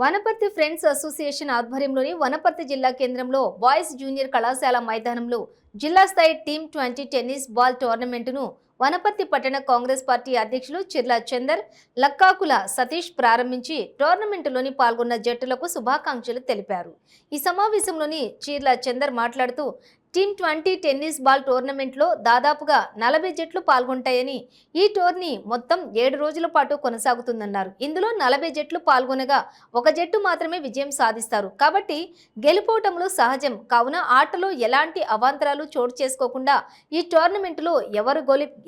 Wanaparthy friends association ఆధ్వర్యంలోని వనపర్తి జిల్లా కేంద్రంలో బాయ్స్ జూనియర్ కళాశాల మైదానంలో జిల్లా స్థాయి టీమ్ 20 టెన్నిస్ బాల్ టోర్నమెంటును వనపర్తి పట్టణ కాంగ్రెస్ పార్టీ అధ్యక్షులు చిర్ల చందర్, లక్కాకుల సతీష్ ప్రారంభించి టోర్నమెంటులోని పాల్గొన్న జట్టులకు శుభాకాంక్షలు తెలిపారు. ఈ సమావేశంలోని చిర్ల చందర్ మాట్లాడుతూ టీమ్ 20 టెన్నిస్ బాల్ టోర్నమెంట్లో దాదాపుగా 40 జట్లు పాల్గొంటాయని, ఈ టోర్నీ మొత్తం 7 రోజుల పాటు కొనసాగుతుందన్నారు. ఇందులో 40 జట్లు పాల్గొనగా ఒక జట్టు మాత్రమే విజయం సాధిస్తారు. కాబట్టి గెలుపోవటంలో సహజం. కావున ఆటలో ఎలాంటి అవాంతరాలు చోటు చేసుకోకుండా ఈ టోర్నమెంటులో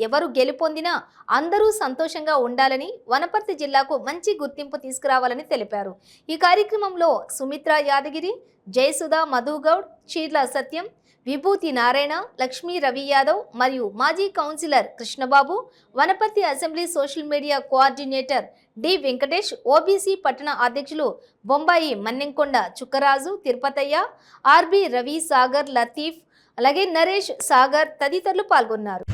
ఎవరు గెలుపొందినా అందరూ సంతోషంగా ఉండాలని, వనపర్తి జిల్లాకు మంచి గుర్తింపు తీసుకురావాలని తెలిపారు. ఈ కార్యక్రమంలో సుమిత్ర యాదగిరి, జయసుధా మధుగౌడ్, చీర్ల సత్యం, విభూతి నారాయణ, లక్ష్మీ రవి యాదవ్ మరియు మాజీ councillor Krishnababu, Wanaparthy assembly social media coordinator D Venkatesh, OBC పట్టణ అధ్యక్షులు బొంబాయి మన్నెంకొండ చుక్కరాజు, తిరుపతయ్య, ఆర్బి రవి, సాగర్, లతీఫ్, అలాగే నరేష్, సాగర్ తదితరులు పాల్గొన్నారు.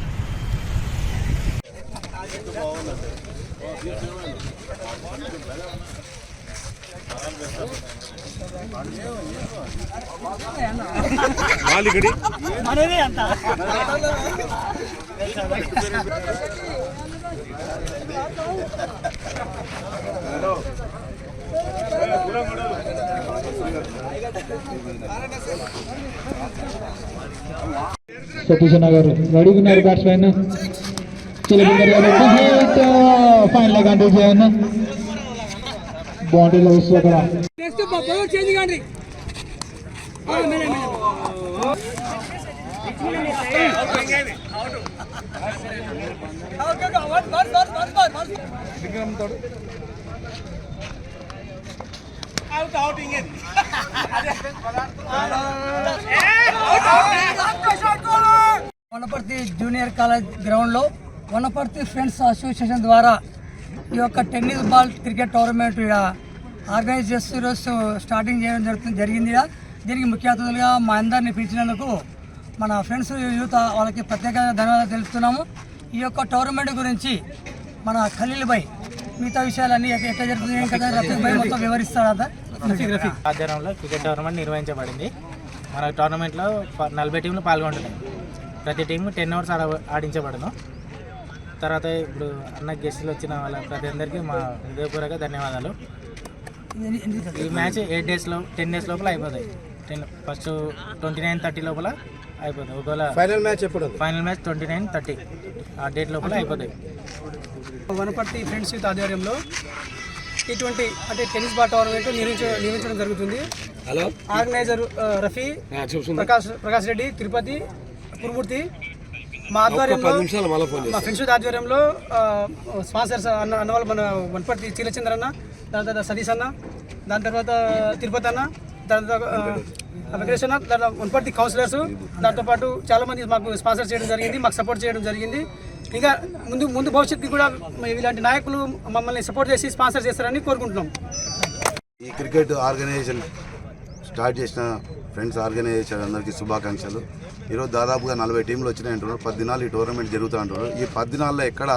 సతీష్ గారు రెడీగా ఉన్నారు. బ్యాట్స్మెన్ ఫైనల్ కంట్రోల్ చేయండి. బౌండరీలో వస్తూ అక్కడ వనపర్తి జూనియర్ కాలేజ్ గ్రౌండ్లో వనపర్తి ఫ్రెండ్స్ అసోసియేషన్ ద్వారా ఈ యొక్క tennis ball cricket tournament organise చేస్తూ ఈరోజు స్టార్టింగ్ చేయడం జరిగింది. దీనికి ముఖ్య అతిథులుగా మా అందరినీ పిలిచినందుకు మన ఫ్రెండ్స్ యూత్ వాళ్ళకి ప్రత్యేకంగా ధన్యవాదాలు తెలుపుతున్నాము. ఈ యొక్క టోర్నమెంట్ గురించి మన ఖలీల్ భాయ్ మిగతా విషయాలన్నీ ఎట్లా జరుగుతుంది కదా రఫీక్ భాయ్ మొత్తం వివరిస్తాడు. రఫీక్ ఆధ్వర్యంలో క్రికెట్ టోర్నమెంట్ నిర్వహించబడింది. మన టోర్నమెంట్లో 40 టీంలు పాల్గొంటున్నాయి. ప్రతి టీము 10 ఓవర్స్ ఆడించబడను. తర్వాత ఇప్పుడు అన్న గెస్టులు వచ్చిన వాళ్ళ ప్రతి అందరికీ మా హృదయపూర్వక ధన్యవాదాలు. ఈ మ్యాచ్ 10 డేస్ లోపల అయిపోతాయి. ఫస్ట్ 29-30 లోపల అయిపోతాయి. ఒకవేళ ఫైనల్ మ్యాచ్ 29-30 ఆ డేట్ లోపల అయిపోతాయి. వనపర్తి ఫ్రెండ్స్ యూత్ ఆధ్వర్యంలో T20 అంటే టెన్నిస్ బాల్ టోర్నమెంట్ నిర్వహించడం జరుగుతుంది. ఆర్గనైజర్ రఫీ, ప్రకాష్ రెడ్డి, తిరుపతి, కురుమూర్తి, మా ఆధ్వర్యంలో మా ఫ్రెండ్స్ యూత్ ఆధ్వర్యంలో స్పాన్సర్స్ అన్న వాళ్ళు మన వనపర్తి చీలచంద్ర అన్న, దాని తర్వాత సతీష్ అన్న, దాని తర్వాత తిరుపతి అన్న, దాని తర్వాత వెంకటేష్ అన్న, దాని వనపర్తి కౌన్సిలర్స్, దాంతోపాటు చాలామంది మాకు స్పాన్సర్ చేయడం జరిగింది, మాకు సపోర్ట్ చేయడం జరిగింది. ఇంకా ముందు భవిష్యత్తుకి కూడా ఇలాంటి నాయకులు మమ్మల్ని సపోర్ట్ చేసి స్పాన్సర్ చేస్తారని కోరుకుంటున్నాం. ఈ క్రికెట్ ఆర్గనైజేషన్ స్టార్ట్ చేసిన ఫ్రెండ్స్ ఆర్గనైజేషన్ అందరికీ శుభాకాంక్షలు. ఈరోజు దాదాపుగా 40 టీంలు వచ్చినాయి అంటున్నారు. 10 దినాలు ఈ టోర్నమెంట్ జరుగుతూ అంటున్నారు. ఈ 10 దినాల్లో ఎక్కడ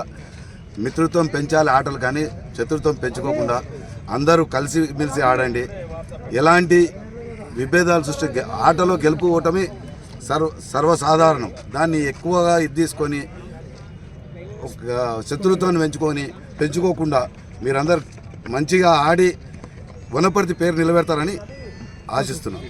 మిత్రుత్వం పెంచాలి ఆటలు, కానీ శత్రుత్వం పెంచుకోకుండా అందరూ కలిసిమెలిసి ఆడండి. ఎలాంటి విభేదాలు సృష్టి ఆటలో గెలుపు ఓటమి సర్వసాధారణం. దాన్ని ఎక్కువగా తీసుకొని శత్రుత్వాన్ని పెంచుకోకుండా మీరందరూ మంచిగా ఆడి వనపర్తి పేరు నిలబెడతారని ఆశిస్తున్నాం.